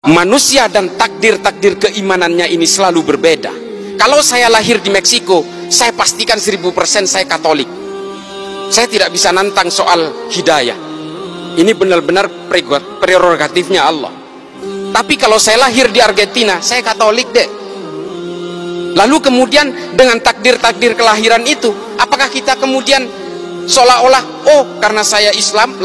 Manusia dan takdir-takdir keimanannya ini selalu berbeda. Kalau saya lahir di Meksiko, saya pastikan 1000% saya Katolik. Saya tidak bisa nantang soal hidayah. Ini benar-benar prerogatifnya Allah. Tapi kalau saya lahir di Argentina, saya Katolik deh. Lalu kemudian dengan takdir-takdir kelahiran itu, apakah kita kemudian seolah-olah, oh karena saya Islam,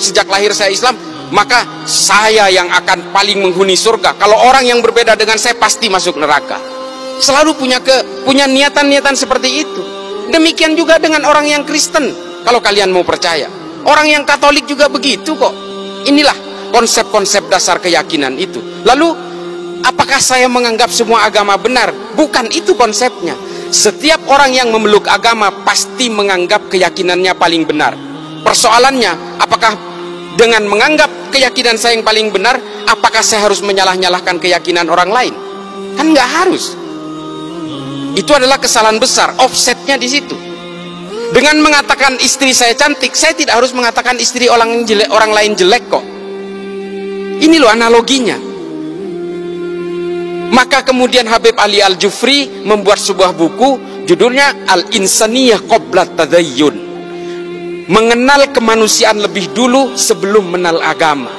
sejak lahir saya Islam, maka saya yang akan paling menghuni surga. Kalau orang yang berbeda dengan saya pasti masuk neraka. Selalu punya niatan-niatan seperti itu. Demikian juga dengan orang yang Kristen. Kalau kalian mau percaya, orang yang Katolik juga begitu kok. Inilah konsep-konsep dasar keyakinan itu. Lalu apakah saya menganggap semua agama benar? Bukan itu konsepnya. Setiap orang yang memeluk agama pasti menganggap keyakinannya paling benar. Persoalannya, apakah dengan menganggap keyakinan saya yang paling benar, apakah saya harus menyalah-nyalahkan keyakinan orang lain? Kan nggak harus. Itu adalah kesalahan besar. Offsetnya di situ. Dengan mengatakan istri saya cantik, saya tidak harus mengatakan istri orang lain jelek kok. Ini loh analoginya. Maka kemudian Habib Ali Al-Jufri membuat sebuah buku, judulnya Al-Insaniyah Qabla Tadayyun. Mengenal kemanusiaan lebih dulu sebelum mengenal agama.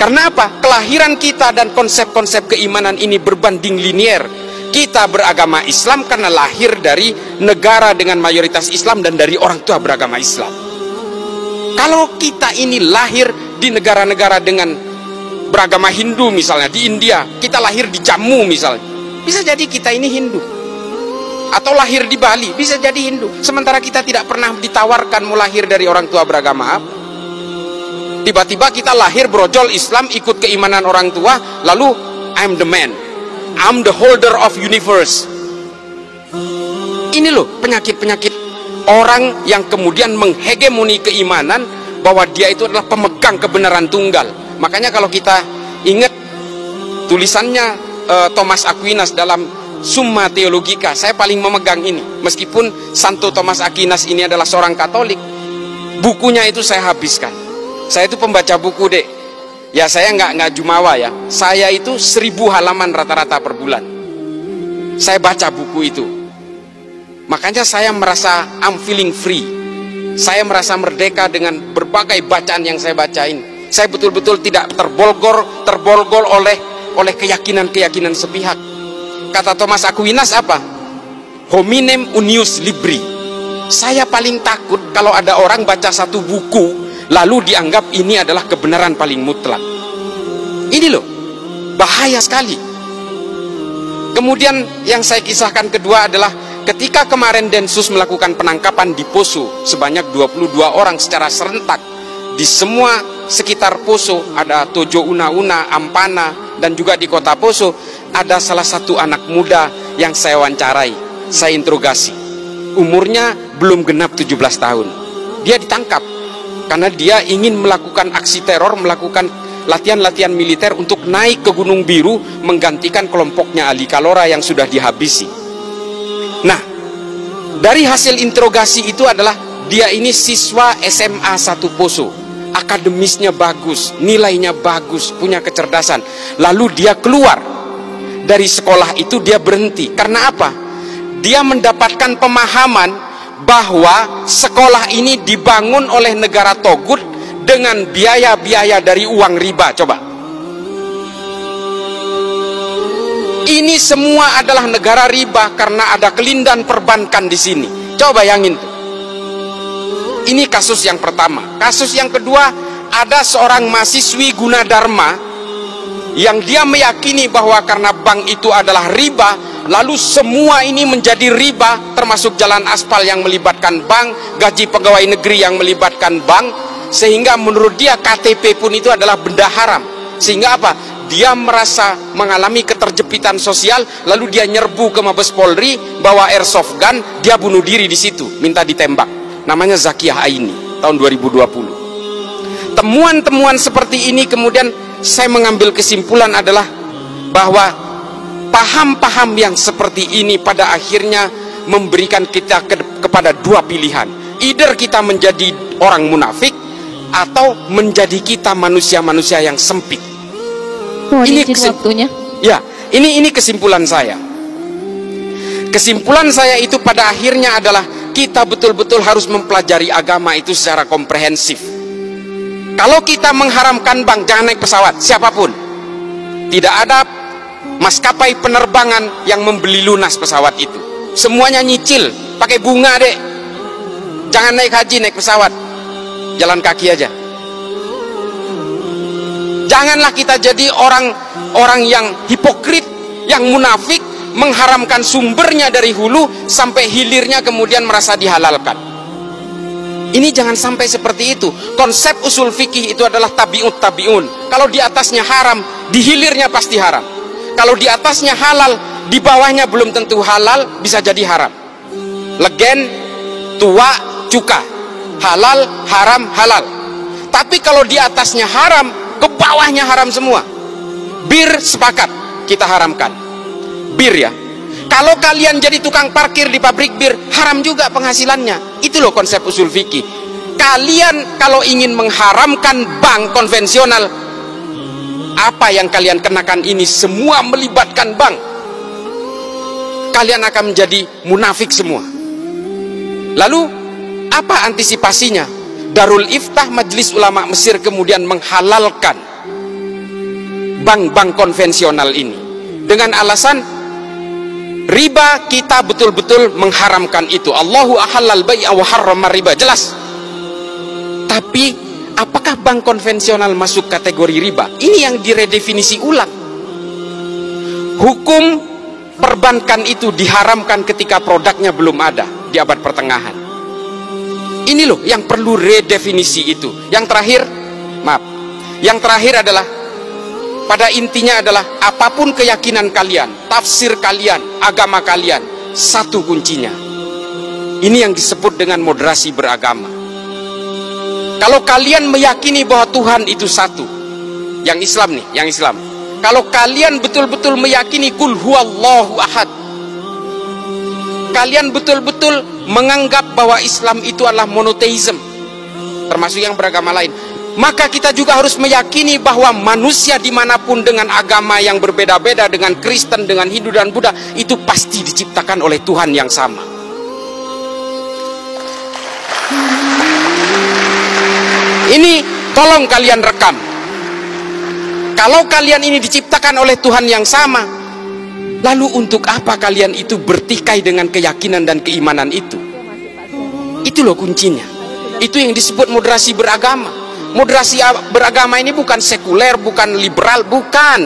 Karena apa? Kelahiran kita dan konsep-konsep keimanan ini berbanding linier. Kita beragama Islam karena lahir dari negara dengan mayoritas Islam dan dari orang tua beragama Islam. Kalau kita ini lahir di negara-negara dengan beragama Hindu, misalnya di India, kita lahir di Jammu misalnya, bisa jadi kita ini Hindu. Atau lahir di Bali, bisa jadi Hindu. Sementara kita tidak pernah ditawarkan mau lahir dari orang tua beragama apa. Tiba-tiba kita lahir brojol Islam, ikut keimanan orang tua, lalu I'm the man, I'm the holder of universe. Ini loh penyakit-penyakit orang yang kemudian menghegemoni keimanan bahwa dia itu adalah pemegang kebenaran tunggal. Makanya kalau kita ingat tulisannya Thomas Aquinas dalam Summa Theologica, saya paling memegang ini. Meskipun Santo Thomas Aquinas ini adalah seorang Katolik, bukunya itu saya habiskan. Saya itu pembaca buku dek. Ya saya nggak jumawa ya. Saya itu 1000 halaman rata-rata per bulan. Saya baca buku itu. Makanya saya merasa I'm feeling free. Saya merasa merdeka dengan berbagai bacaan yang saya bacain. Saya betul-betul tidak terbolgol oleh keyakinan-keyakinan sepihak. Kata Thomas Aquinas apa? Hominem unius libri. Saya paling takut kalau ada orang baca satu buku lalu dianggap ini adalah kebenaran paling mutlak. Ini loh, bahaya sekali. Kemudian yang saya kisahkan kedua adalah ketika kemarin Densus melakukan penangkapan di Poso sebanyak 22 orang secara serentak di semua sekitar Poso, ada Tojo Una-Una, Ampana, dan juga di kota Poso ada salah satu anak muda yang saya wawancarai, saya interogasi. Umurnya belum genap 17 tahun. Dia ditangkap karena dia ingin melakukan aksi teror, melakukan latihan-latihan militer untuk naik ke Gunung Biru menggantikan kelompoknya Ali Kalora yang sudah dihabisi. Nah, dari hasil interogasi itu adalah dia ini siswa SMA 1 Poso. Akademisnya bagus, nilainya bagus, punya kecerdasan. Lalu dia keluar dari sekolah itu, dia berhenti. Karena apa? Dia mendapatkan pemahaman bahwa sekolah ini dibangun oleh negara Togut dengan biaya-biaya dari uang riba. Coba. Ini semua adalah negara riba karena ada kelindan perbankan di sini. Coba bayangin tuh. Ini kasus yang pertama. Kasus yang kedua, ada seorang mahasiswi Gunadarma yang dia meyakini bahwa karena bank itu adalah riba, lalu semua ini menjadi riba, termasuk jalan aspal yang melibatkan bank, gaji pegawai negeri yang melibatkan bank, sehingga menurut dia KTP pun itu adalah benda haram. Sehingga apa? Dia merasa mengalami keterjepitan sosial, lalu dia nyerbu ke Mabes Polri, bawa airsoft gun, dia bunuh diri di situ, minta ditembak. Namanya Zakiyah Aini, tahun 2020. Temuan-temuan seperti ini kemudian saya mengambil kesimpulan adalah bahwa paham-paham yang seperti ini pada akhirnya memberikan kita kepada dua pilihan. Either kita menjadi orang munafik atau menjadi kita manusia-manusia yang sempit. Ini waktunya. Ya, ini kesimpulan saya. Kesimpulan saya itu pada akhirnya adalah kita betul-betul harus mempelajari agama itu secara komprehensif. Kalau kita mengharamkan bank, jangan naik pesawat, siapapun. Tidak ada maskapai penerbangan yang membeli lunas pesawat itu. Semuanya nyicil, pakai bunga dek. Jangan naik haji, naik pesawat, jalan kaki aja. Janganlah kita jadi orang yang hipokrit, yang munafik, mengharamkan sumbernya dari hulu sampai hilirnya kemudian merasa dihalalkan. Ini jangan sampai seperti itu. Konsep usul fikih itu adalah tabi'ut tabi'un. Kalau di atasnya haram, di hilirnya pasti haram. Kalau di atasnya halal, di bawahnya belum tentu halal, bisa jadi haram. Legen, tua, cuka, halal, haram, halal. Tapi kalau di atasnya haram, ke bawahnya haram semua. Bir sepakat kita haramkan. Bir ya. Kalau kalian jadi tukang parkir di pabrik bir, haram juga penghasilannya. Itu loh konsep usul fikih. Kalian kalau ingin mengharamkan bank konvensional, apa yang kalian kenakan ini semua melibatkan bank, kalian akan menjadi munafik semua. Lalu apa antisipasinya? Darul Iftah Majelis Ulama Mesir kemudian menghalalkan bank-bank konvensional ini dengan alasan riba. Kita betul-betul mengharamkan itu. Allahu ahallal bai'a wa harrama riba, jelas. Tapi apakah bank konvensional masuk kategori riba? Ini yang diredefinisi ulang. Hukum perbankan itu diharamkan ketika produknya belum ada di abad pertengahan. Ini loh yang perlu redefinisi itu. Yang terakhir adalah pada intinya adalah apapun keyakinan kalian, tafsir kalian, agama kalian, satu kuncinya. Ini yang disebut dengan moderasi beragama. Kalau kalian meyakini bahwa Tuhan itu satu, yang Islam nih, yang Islam. Kalau kalian betul-betul meyakini kul huwallahu ahad, kalian betul-betul menganggap bahwa Islam itu adalah monoteism, termasuk yang beragama lain, maka kita juga harus meyakini bahwa manusia dimanapun dengan agama yang berbeda-beda, dengan Kristen, dengan Hindu dan Buddha, itu pasti diciptakan oleh Tuhan yang sama. Ini tolong kalian rekam. Kalau kalian ini diciptakan oleh Tuhan yang sama, lalu untuk apa kalian itu bertikai dengan keyakinan dan keimanan itu? Itu loh kuncinya. Itu yang disebut moderasi beragama. Moderasi beragama ini bukan sekuler, bukan liberal, bukan.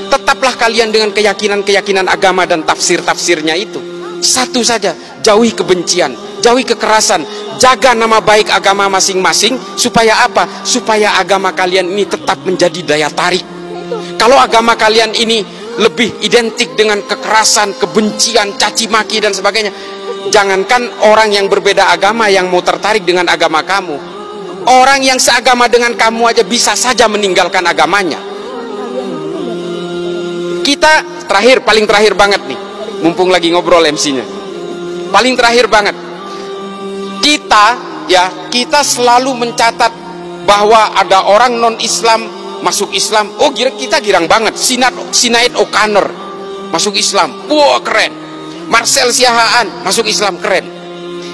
Tetaplah kalian dengan keyakinan-keyakinan agama dan tafsir-tafsirnya itu. Satu saja, jauhi kebencian, jauhi kekerasan, jaga nama baik agama masing-masing. Supaya apa? Supaya agama kalian ini tetap menjadi daya tarik. Kalau agama kalian ini lebih identik dengan kekerasan, kebencian, caci maki dan sebagainya, jangankan orang yang berbeda agama yang mau tertarik dengan agama kamu, orang yang seagama dengan kamu aja bisa saja meninggalkan agamanya. Kita paling terakhir banget nih, mumpung lagi ngobrol MC-nya, paling terakhir banget, kita selalu mencatat bahwa ada orang non-Islam masuk Islam. Oh, kita girang banget. Sinead O'Connor masuk Islam, wah keren. Marcel Siahaan masuk Islam, keren.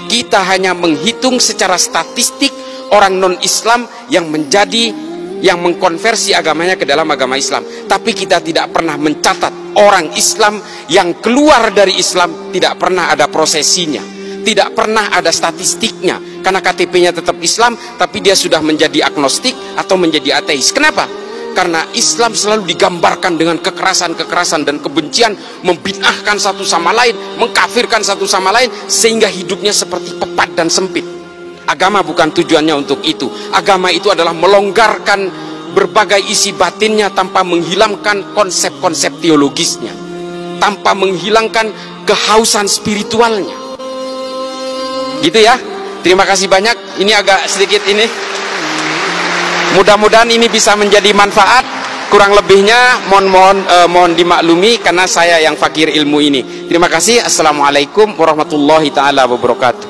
Kita hanya menghitung secara statistik orang non-Islam yang mengkonversi agamanya ke dalam agama Islam. Tapi kita tidak pernah mencatat orang Islam yang keluar dari Islam, tidak pernah ada prosesinya, tidak pernah ada statistiknya. Karena KTP-nya tetap Islam, tapi dia sudah menjadi agnostik atau menjadi ateis. Kenapa? Karena Islam selalu digambarkan dengan kekerasan-kekerasan dan kebencian, membid'ahkan satu sama lain, mengkafirkan satu sama lain, sehingga hidupnya seperti pepat dan sempit. Agama bukan tujuannya untuk itu. Agama itu adalah melonggarkan berbagai isi batinnya tanpa menghilangkan konsep-konsep teologisnya, tanpa menghilangkan kehausan spiritualnya. Gitu ya. Terima kasih banyak. Ini agak sedikit ini. Mudah-mudahan ini bisa menjadi manfaat. Kurang lebihnya mohon dimaklumi karena saya yang fakir ilmu ini. Terima kasih. Assalamualaikum warahmatullahi taala wabarakatuh.